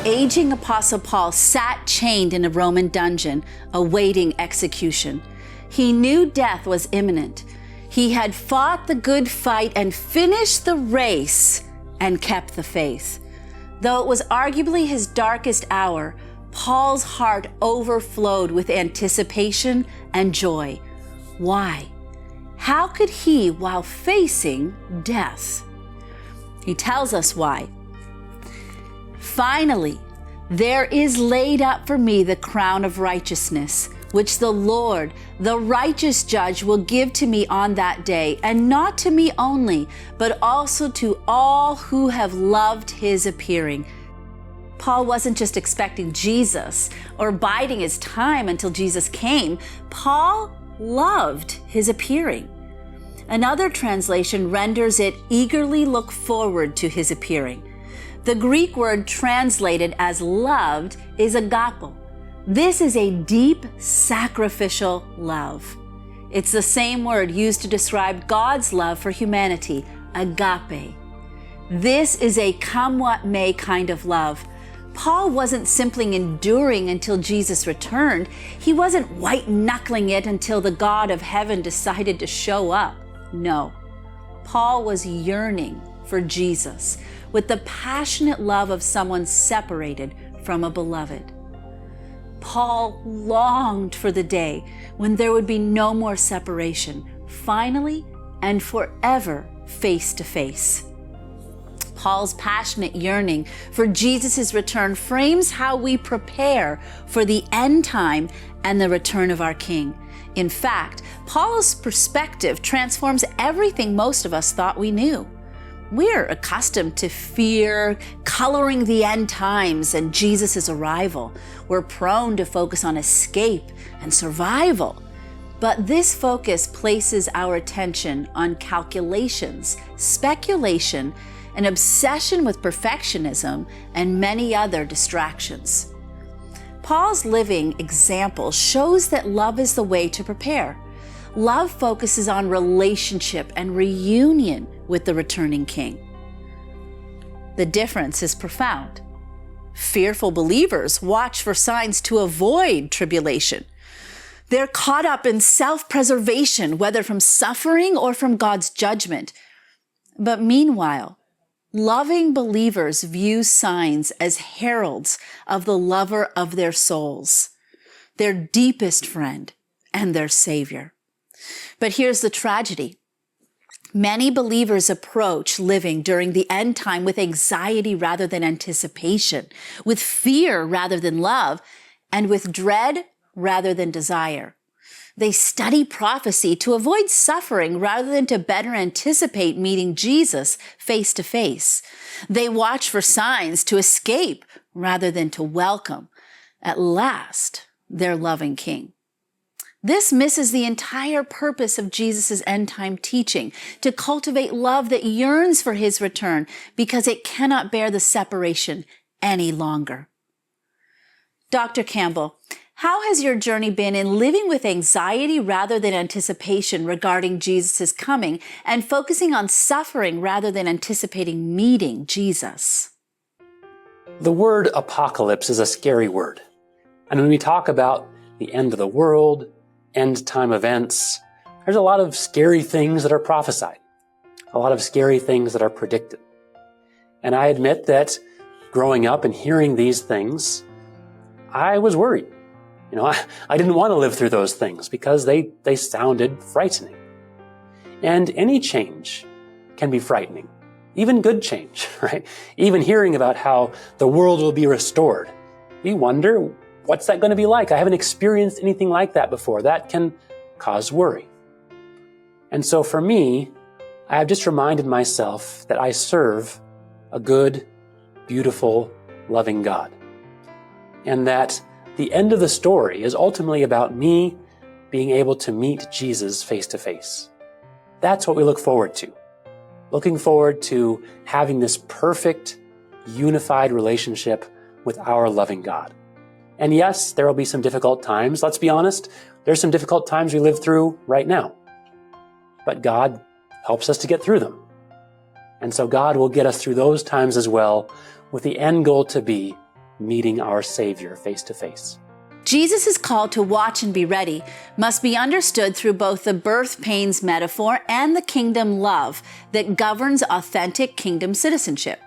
aging Apostle Paul sat chained in a Roman dungeon, awaiting execution. He knew death was imminent. He had fought the good fight and finished the race and kept the faith. Though it was arguably his darkest hour, Paul's heart overflowed with anticipation and joy. Why? How could he while facing death? He tells us why. Finally, there is laid up for me the crown of righteousness, which the Lord, the righteous judge, will give to me on that day, and not to me only, but also to all who have loved his appearing. Paul wasn't just expecting Jesus or biding his time until Jesus came. Paul loved his appearing. Another translation renders it eagerly look forward to his appearing. The Greek word translated as loved is agapo. This is a deep sacrificial love. It's the same word used to describe God's love for humanity, agape. This is a come what may kind of love. Paul wasn't simply enduring until Jesus returned. He wasn't white-knuckling it until the God of heaven decided to show up. No, Paul was yearning for Jesus with the passionate love of someone separated from a beloved. Paul longed for the day when there would be no more separation, finally and forever face to face. Paul's passionate yearning for Jesus' return frames how we prepare for the end time and the return of our King. In fact, Paul's perspective transforms everything most of us thought we knew. We're accustomed to fear coloring the end times and Jesus' arrival. We're prone to focus on escape and survival. But this focus places our attention on calculations, speculation, an obsession with perfectionism, and many other distractions. Paul's living example shows that love is the way to prepare. Love focuses on relationship and reunion with the returning King. The difference is profound. Fearful believers watch for signs to avoid tribulation. They're caught up in self-preservation, whether from suffering or from God's judgment. But meanwhile, loving believers view signs as heralds of the lover of their souls, their deepest friend and their Savior. But here's the tragedy. Many believers approach living during the end time with anxiety rather than anticipation, with fear rather than love, and with dread rather than desire. They study prophecy to avoid suffering rather than to better anticipate meeting Jesus face to face. They watch for signs to escape rather than to welcome, at last, their loving King. This misses the entire purpose of Jesus' end-time teaching, to cultivate love that yearns for his return because it cannot bear the separation any longer. Dr. Campbell, how has your journey been in living with anxiety rather than anticipation regarding Jesus' coming and focusing on suffering rather than anticipating meeting Jesus? The word apocalypse is a scary word. And when we talk about the end of the world, end time events, there's a lot of scary things that are prophesied, a lot of scary things that are predicted. And I admit that growing up and hearing these things, I was worried. I didn't want to live through those things because they sounded frightening. And any change can be frightening, even good change, right? Even hearing about how the world will be restored, we wonder, what's that going to be like? I haven't experienced anything like that before. That can cause worry. And so for me, I have just reminded myself that I serve a good, beautiful, loving God. And that the end of the story is ultimately about me being able to meet Jesus face to face. That's what we look forward to. Looking forward to having this perfect, unified relationship with our loving God. And yes, there will be some difficult times. Let's be honest, there's some difficult times we live through right now. But God helps us to get through them. And so God will get us through those times as well, with the end goal to be meeting our Savior face to face. Jesus' call to watch and be ready must be understood through both the birth pains metaphor and the kingdom love that governs authentic kingdom citizenship.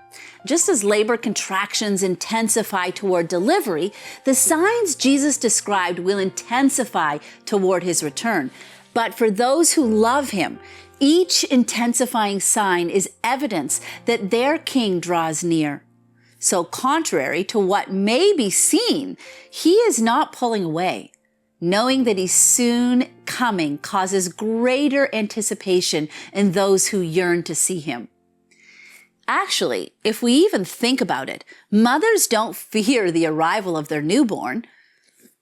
Just as labor contractions intensify toward delivery, the signs Jesus described will intensify toward his return. But for those who love him, each intensifying sign is evidence that their king draws near. So contrary to what may be seen, he is not pulling away. Knowing that he's soon coming causes greater anticipation in those who yearn to see him. Actually, if we even think about it, mothers don't fear the arrival of their newborn.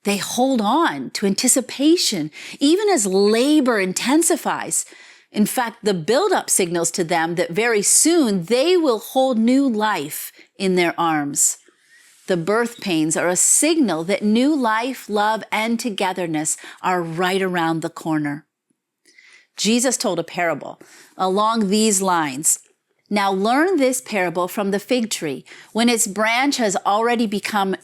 They hold on to anticipation even as labor intensifies. In fact, the buildup signals to them that very soon they will hold new life in their arms. The birth pains are a signal that new life, love, and togetherness are right around the corner. Jesus told a parable along these lines. Now learn this parable from the fig tree. When its branch has already become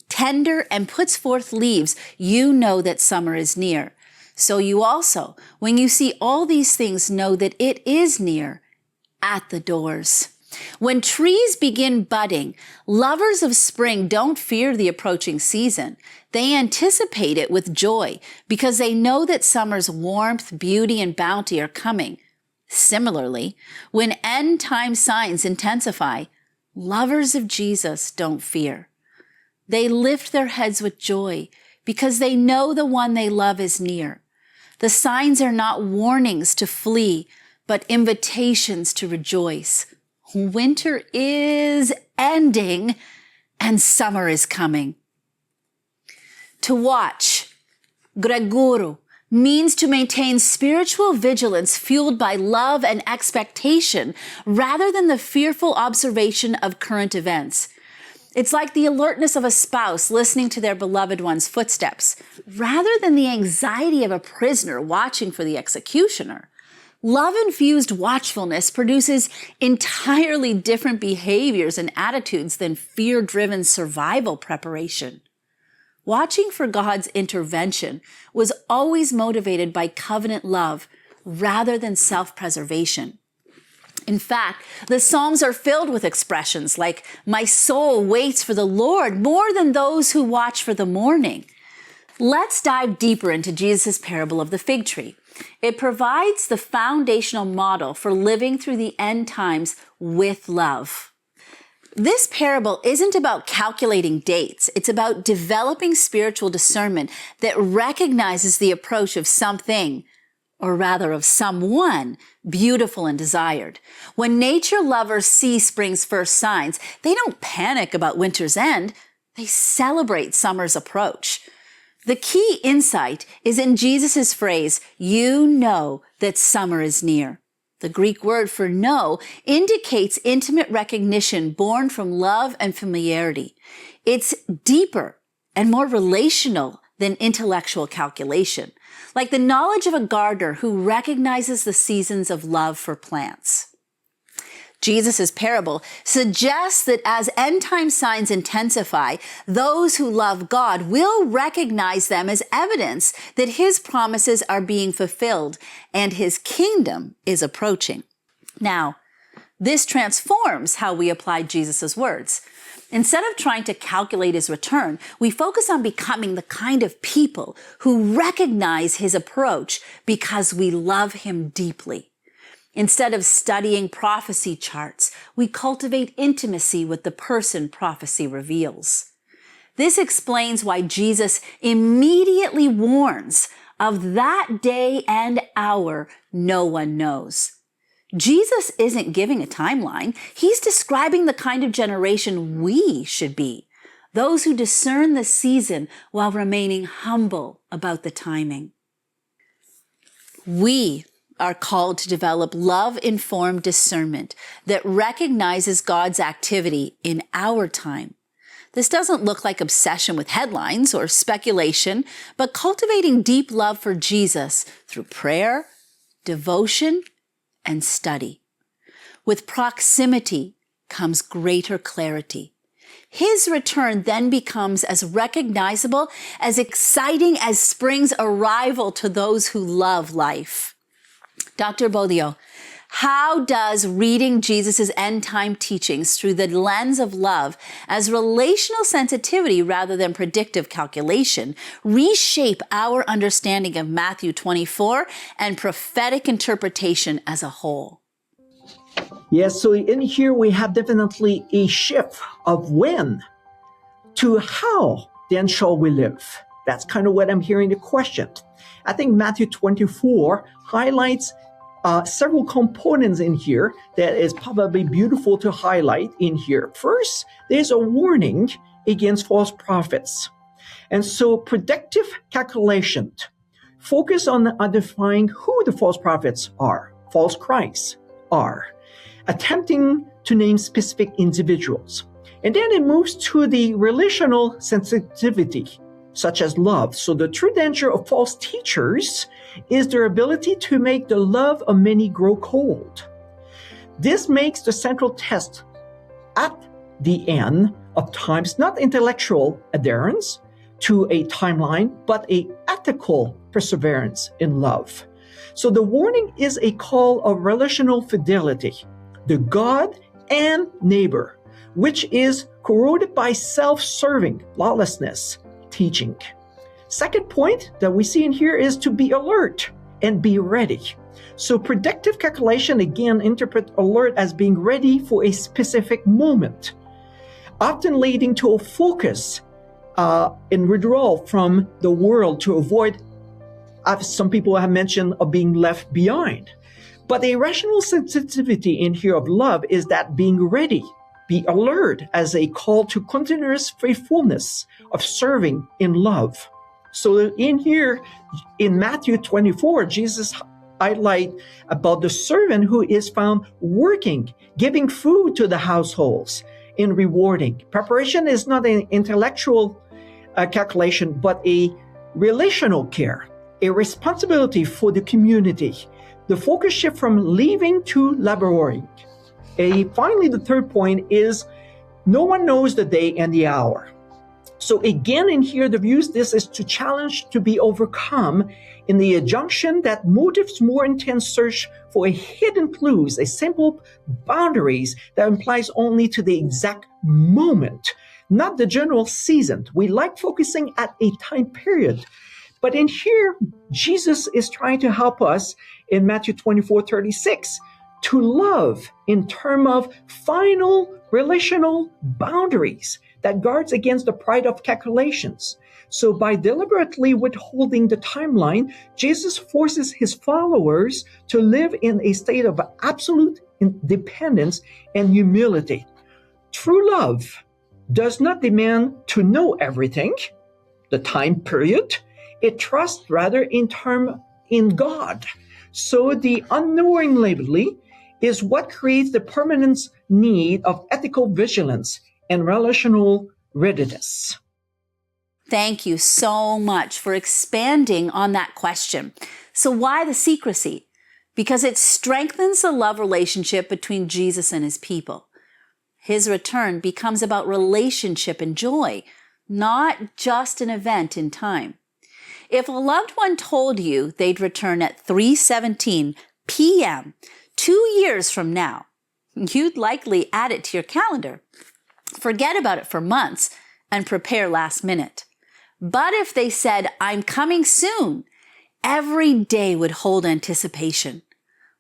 tender and puts forth leaves, you know that summer is near. So you also, when you see all these things, know that it is near, at the doors. When trees begin budding, lovers of spring don't fear the approaching season. They anticipate it with joy because they know that summer's warmth, beauty, and bounty are coming. Similarly, when end time signs intensify, lovers of Jesus don't fear. They lift their heads with joy because they know the one they love is near. The signs are not warnings to flee, but invitations to rejoice. Winter is ending and summer is coming. To watch, greguro, means to maintain spiritual vigilance fueled by love and expectation rather than the fearful observation of current events. It's like the alertness of a spouse listening to their beloved one's footsteps, rather than the anxiety of a prisoner watching for the executioner. Love-infused watchfulness produces entirely different behaviors and attitudes than fear-driven survival preparation. Watching for God's intervention was always motivated by covenant love rather than self-preservation. In fact, the Psalms are filled with expressions like, "My soul waits for the Lord more than those who watch for the morning." Let's dive deeper into Jesus' parable of the fig tree. It provides the foundational model for living through the end times with love. This parable isn't about calculating dates. It's about developing spiritual discernment that recognizes the approach of something, or rather of someone, beautiful and desired. When nature lovers see spring's first signs, they don't panic about winter's end. They celebrate summer's approach. The key insight is in Jesus' phrase, "You know that summer is near." The Greek word for know indicates intimate recognition born from love and familiarity. It's deeper and more relational than intellectual calculation, like the knowledge of a gardener who recognizes the seasons of love for plants. Jesus' parable suggests that as end-time signs intensify, those who love God will recognize them as evidence that his promises are being fulfilled and his kingdom is approaching. Now, this transforms how we apply Jesus' words. Instead of trying to calculate his return, we focus on becoming the kind of people who recognize his approach because we love him deeply. Instead of studying prophecy charts, we cultivate intimacy with the person prophecy reveals. This explains why Jesus immediately warns of that day and hour no one knows. Jesus isn't giving a timeline. He's describing the kind of generation we should be, those who discern the season while remaining humble about the timing. We are called to develop love-informed discernment that recognizes God's activity in our time. This doesn't look like obsession with headlines or speculation, but cultivating deep love for Jesus through prayer, devotion, and study. With proximity comes greater clarity. His return then becomes as recognizable, as exciting as spring's arrival to those who love life. Dr. Bodio, how does reading Jesus' end-time teachings through the lens of love as relational sensitivity rather than predictive calculation reshape our understanding of Matthew 24 and prophetic interpretation as a whole? Yes, so in here we have definitely a shift of when to how then shall we live. That's kind of what I'm hearing the question. I think Matthew 24 highlights several components in here that is probably beautiful to highlight in here. First, there's a warning against false prophets. And so predictive calculation focus on identifying who the false prophets are, false Christs are, attempting to name specific individuals. And then it moves to the relational sensitivity, such as love. So the true danger of false teachers is their ability to make the love of many grow cold. This makes the central test at the end of times not intellectual adherence to a timeline, but a ethical perseverance in love. So the warning is a call of relational fidelity, the God and neighbor, which is corroded by self-serving lawlessness teaching. Second point that we see in here is to be alert and be ready. So predictive calculation, again, interpret alert as being ready for a specific moment, often leading to a focus and withdrawal from the world to avoid, as some people have mentioned, of being left behind. But a rational sensitivity in here of love is that being ready, be alert as a call to continuous faithfulness of serving in love. So in here, in Matthew 24, Jesus highlight about the servant who is found working, giving food to the households in rewarding. Preparation is not an intellectual calculation, but a relational care, a responsibility for the community. The focus shift from leaving to laboring. Finally, the third point is no one knows the day and the hour. So again, in here, the views, this is to challenge to be overcome in the adjunction that motives more intense search for a hidden clues, a simple boundaries that implies only to the exact moment, not the general season. We like focusing at a time period. But in here, Jesus is trying to help us in Matthew 24:36 to love in terms of final relational boundaries that guards against the pride of calculations. So by deliberately withholding the timeline, Jesus forces his followers to live in a state of absolute dependence and humility. True love does not demand to know everything, the time period. It trusts rather in God. So the unknowingly is what creates the permanent need of ethical vigilance and relational readiness. Thank you so much for expanding on that question. So why the secrecy? Because it strengthens the love relationship between Jesus and his people. His return becomes about relationship and joy, not just an event in time. If a loved one told you they'd return at 3:17 p.m. 2 years from now, you'd likely add it to your calendar, forget about it for months, and prepare last minute. But if they said, I'm coming soon, every day would hold anticipation.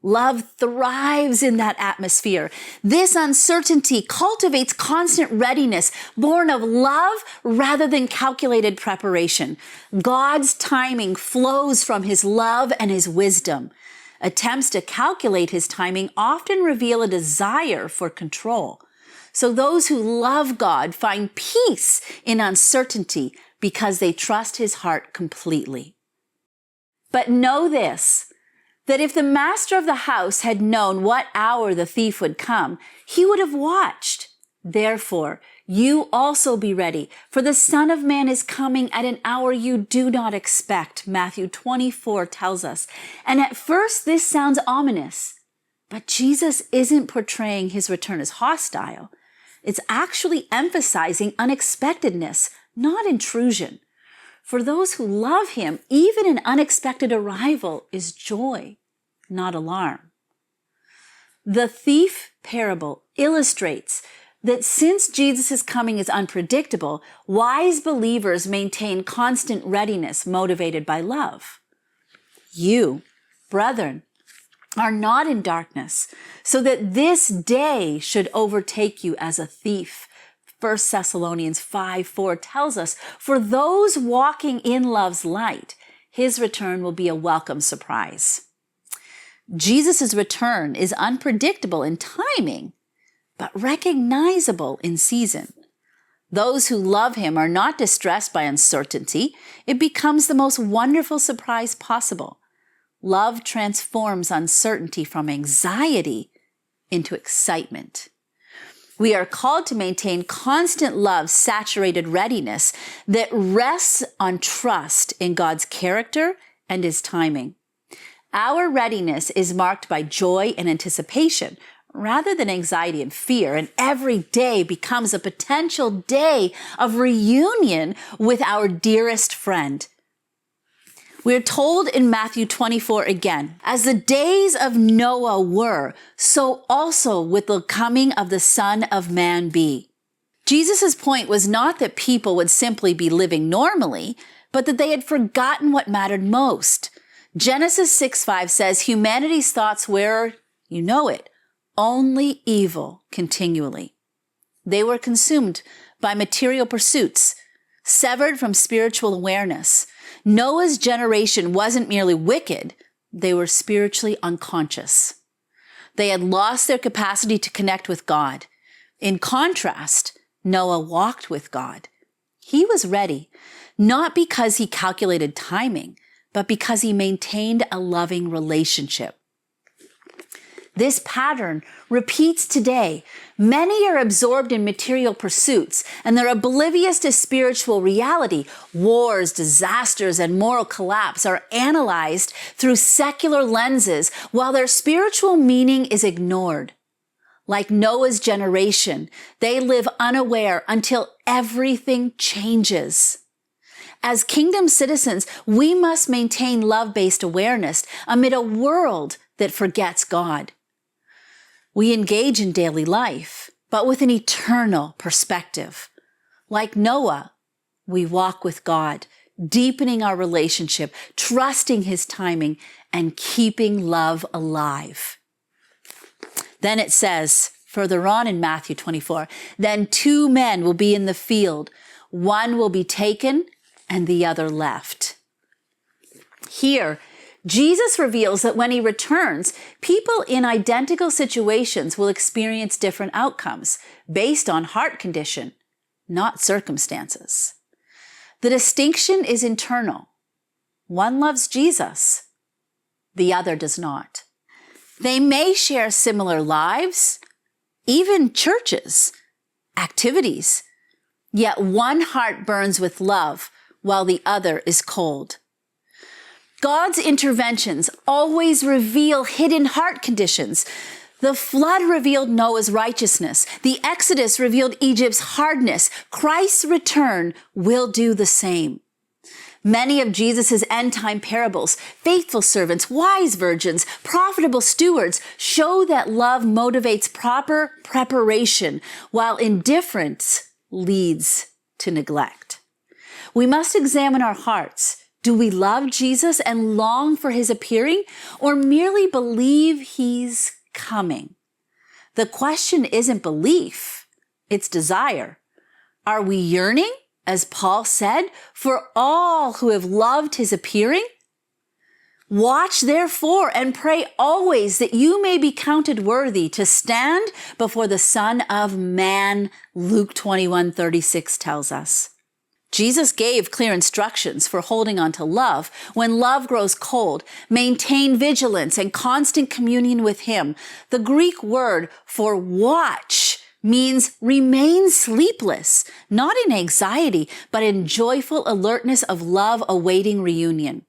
Love thrives in that atmosphere. This uncertainty cultivates constant readiness, born of love rather than calculated preparation. God's timing flows from his love and his wisdom. Attempts to calculate his timing often reveal a desire for control. So those who love God find peace in uncertainty because they trust his heart completely. But know this, that if the master of the house had known what hour the thief would come, he would have watched. Therefore, you also be ready, for the Son of Man is coming at an hour you do not expect, Matthew 24 tells us. And at first, this sounds ominous, but Jesus isn't portraying his return as hostile. It's actually emphasizing unexpectedness, not intrusion. For those who love him, even an unexpected arrival is joy, not alarm. The thief parable illustrates that since Jesus' coming is unpredictable, wise believers maintain constant readiness motivated by love. You, brethren, are not in darkness, so that this day should overtake you as a thief. 1 Thessalonians 5:4 tells us, for those walking in love's light, his return will be a welcome surprise. Jesus' return is unpredictable in timing, but recognizable in season. Those who love him are not distressed by uncertainty. It becomes the most wonderful surprise possible. Love transforms uncertainty from anxiety into excitement. We are called to maintain constant love, saturated readiness that rests on trust in God's character and his timing. Our readiness is marked by joy and anticipation rather than anxiety and fear, and every day becomes a potential day of reunion with our dearest friend. We're told in Matthew 24 again, as the days of Noah were, so also will the coming of the Son of Man be. Jesus' point was not that people would simply be living normally, but that they had forgotten what mattered most. Genesis 6:5 says humanity's thoughts were, you know it, only evil continually. They were consumed by material pursuits, severed from spiritual awareness. Noah's generation wasn't merely wicked, they were spiritually unconscious. They had lost their capacity to connect with God. In contrast, Noah walked with God. He was ready, not because he calculated timing, but because he maintained a loving relationship. This pattern repeats today. Many are absorbed in material pursuits, and they're oblivious to spiritual reality. Wars, disasters, and moral collapse are analyzed through secular lenses, while their spiritual meaning is ignored. Like Noah's generation, they live unaware until everything changes. As kingdom citizens, we must maintain love-based awareness amid a world that forgets God. We engage in daily life, but with an eternal perspective. Like Noah, we walk with God, deepening our relationship, trusting his timing, and keeping love alive. Then it says, further on in Matthew 24, then 2 men will be in the field. One will be taken and the other left. Here, Jesus reveals that when he returns, people in identical situations will experience different outcomes based on heart condition, not circumstances. The distinction is internal. One loves Jesus, the other does not. They may share similar lives, even churches, activities, yet one heart burns with love while the other is cold. God's interventions always reveal hidden heart conditions. The flood revealed Noah's righteousness. The Exodus revealed Egypt's hardness. Christ's return will do the same. Many of Jesus' end-time parables, faithful servants, wise virgins, profitable stewards, show that love motivates proper preparation, while indifference leads to neglect. We must examine our hearts. Do we love Jesus and long for his appearing, or merely believe he's coming? The question isn't belief, it's desire. Are we yearning, as Paul said, for all who have loved his appearing? Watch therefore and pray always that you may be counted worthy to stand before the Son of Man, Luke 21:36 tells us. Jesus gave clear instructions for holding on to love. When love grows cold, maintain vigilance and constant communion with him. The Greek word for watch means remain sleepless, not in anxiety, but in joyful alertness of love awaiting reunion.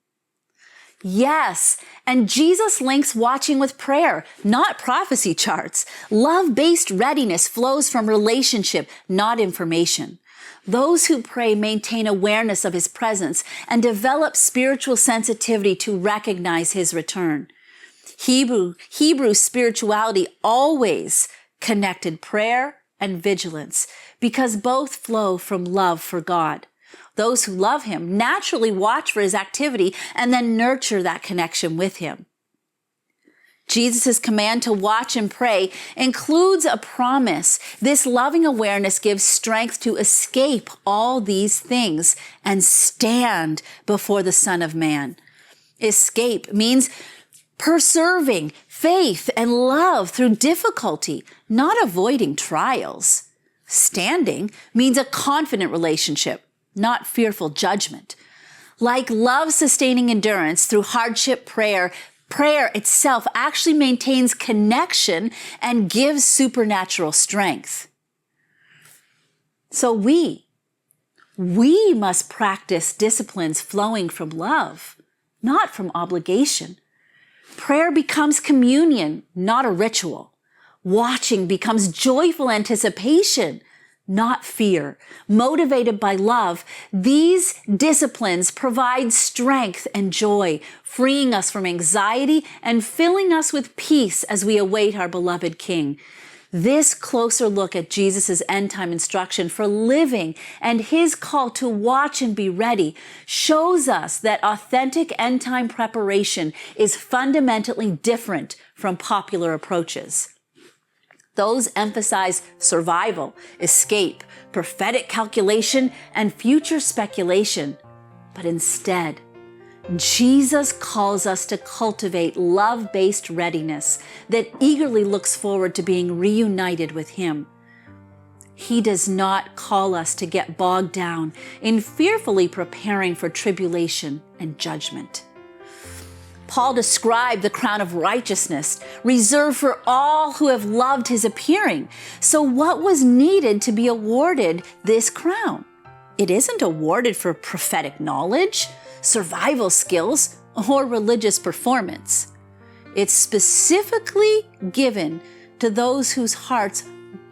Yes, and Jesus links watching with prayer, not prophecy charts. Love-based readiness flows from relationship, not information. Those who pray maintain awareness of his presence and develop spiritual sensitivity to recognize his return. Hebrew spirituality always connected prayer and vigilance because both flow from love for God. Those who love him naturally watch for his activity and then nurture that connection with him. Jesus' command to watch and pray includes a promise. This loving awareness gives strength to escape all these things and stand before the Son of Man. Escape means preserving faith and love through difficulty, not avoiding trials. Standing means a confident relationship, not fearful judgment. Like love-sustaining endurance through hardship prayer itself actually maintains connection and gives supernatural strength. So we must practice disciplines flowing from love, not from obligation. Prayer becomes communion, not a ritual. Watching becomes joyful anticipation, not fear. Motivated by love, these disciplines provide strength and joy, freeing us from anxiety and filling us with peace as we await our beloved King. This closer look at Jesus' end-time instruction for living and his call to watch and be ready shows us that authentic end-time preparation is fundamentally different from popular approaches. Those emphasize survival, escape, prophetic calculation, and future speculation. But instead, Jesus calls us to cultivate love-based readiness that eagerly looks forward to being reunited with him. He does not call us to get bogged down in fearfully preparing for tribulation and judgment. Paul described the crown of righteousness reserved for all who have loved his appearing. So what was needed to be awarded this crown? It isn't awarded for prophetic knowledge, survival skills, or religious performance. It's specifically given to those whose hearts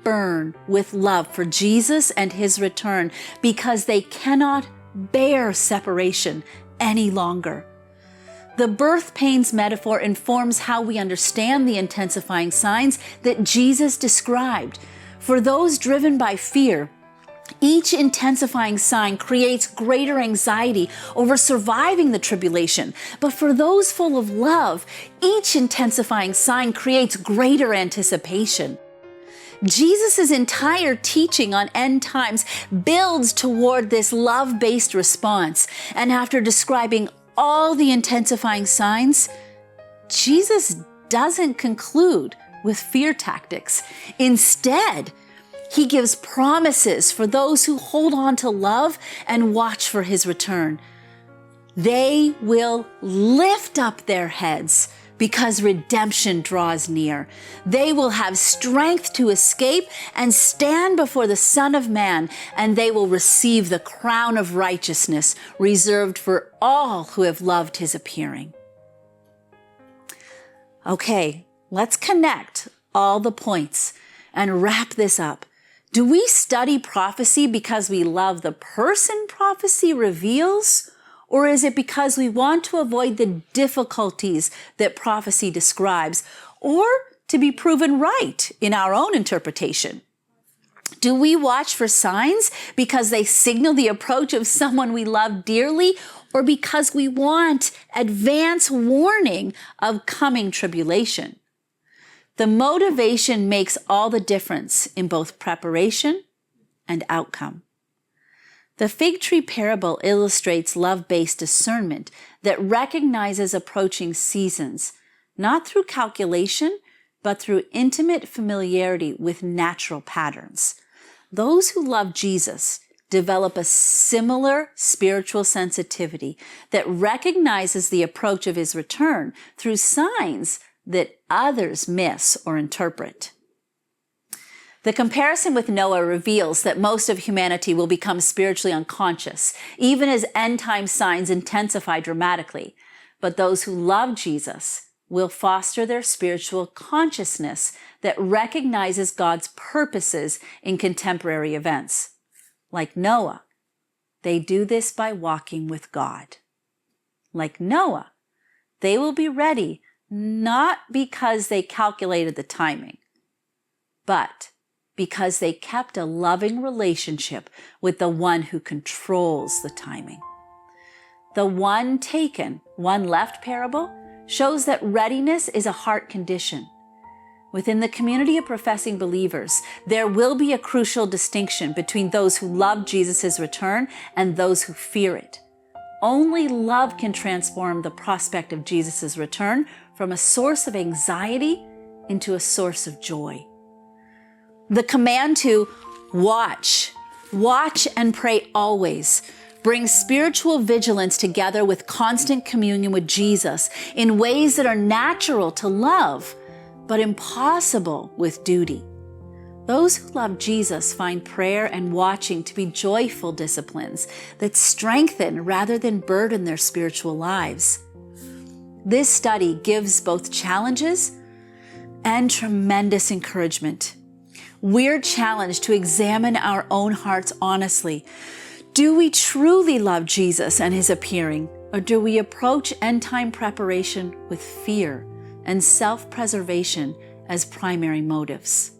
burn with love for Jesus and his return because they cannot bear separation any longer. The birth pains metaphor informs how we understand the intensifying signs that Jesus described. For those driven by fear, each intensifying sign creates greater anxiety over surviving the tribulation. But for those full of love, each intensifying sign creates greater anticipation. Jesus' entire teaching on end times builds toward this love-based response. And after describing all the intensifying signs, Jesus doesn't conclude with fear tactics. Instead, he gives promises for those who hold on to love and watch for his return. They will lift up their heads because redemption draws near. They will have strength to escape and stand before the Son of Man, and they will receive the crown of righteousness reserved for all who have loved his appearing. Okay, let's connect all the points and wrap this up. Do we study prophecy because we love the person prophecy reveals? Or is it because we want to avoid the difficulties that prophecy describes, or to be proven right in our own interpretation? Do we watch for signs because they signal the approach of someone we love dearly, or because we want advance warning of coming tribulation? The motivation makes all the difference in both preparation and outcome. The fig tree parable illustrates love-based discernment that recognizes approaching seasons, not through calculation, but through intimate familiarity with natural patterns. Those who love Jesus develop a similar spiritual sensitivity that recognizes the approach of his return through signs that others miss or interpret. The comparison with Noah reveals that most of humanity will become spiritually unconscious, even as end-time signs intensify dramatically. but those who love Jesus will foster their spiritual consciousness that recognizes God's purposes in contemporary events. Like Noah, they do this by walking with God. Like Noah, they will be ready not because they calculated the timing, but because they kept a loving relationship with the one who controls the timing. The one taken, one left parable shows that readiness is a heart condition. Within the community of professing believers, there will be a crucial distinction between those who love Jesus' return and those who fear it. Only love can transform the prospect of Jesus' return from a source of anxiety into a source of joy. The command to watch and pray always, brings spiritual vigilance together with constant communion with Jesus in ways that are natural to love, but impossible with duty. Those who love Jesus find prayer and watching to be joyful disciplines that strengthen rather than burden their spiritual lives. This study gives both challenges and tremendous encouragement. We're challenged to examine our own hearts honestly. Do we truly love Jesus and his appearing, or do we approach end-time preparation with fear and self-preservation as primary motives?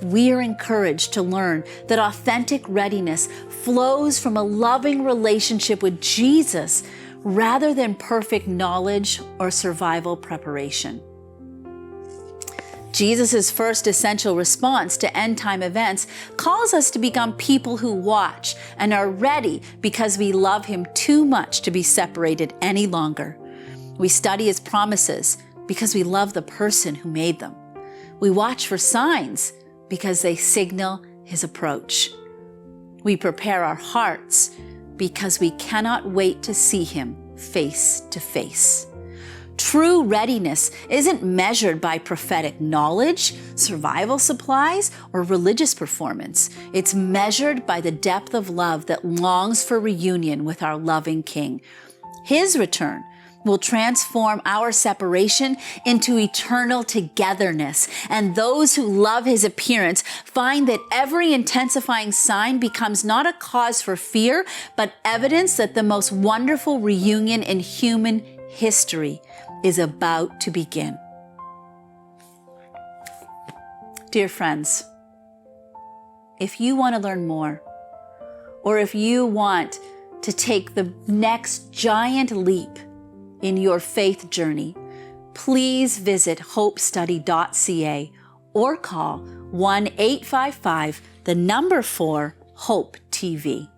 We are encouraged to learn that authentic readiness flows from a loving relationship with Jesus rather than perfect knowledge or survival preparation. Jesus' first essential response to end-time events calls us to become people who watch and are ready because we love him too much to be separated any longer. We study his promises because we love the person who made them. We watch for signs because they signal his approach. We prepare our hearts because we cannot wait to see him face to face. True readiness isn't measured by prophetic knowledge, survival supplies, or religious performance. It's measured by the depth of love that longs for reunion with our loving King. His return will transform our separation into eternal togetherness, and those who love his appearance find that every intensifying sign becomes not a cause for fear, but evidence that the most wonderful reunion in human history is about to begin. Dear friends, if you want to learn more, or if you want to take the next giant leap in your faith journey, please visit hopestudy.ca or call 1-855-4-HOPE-TV.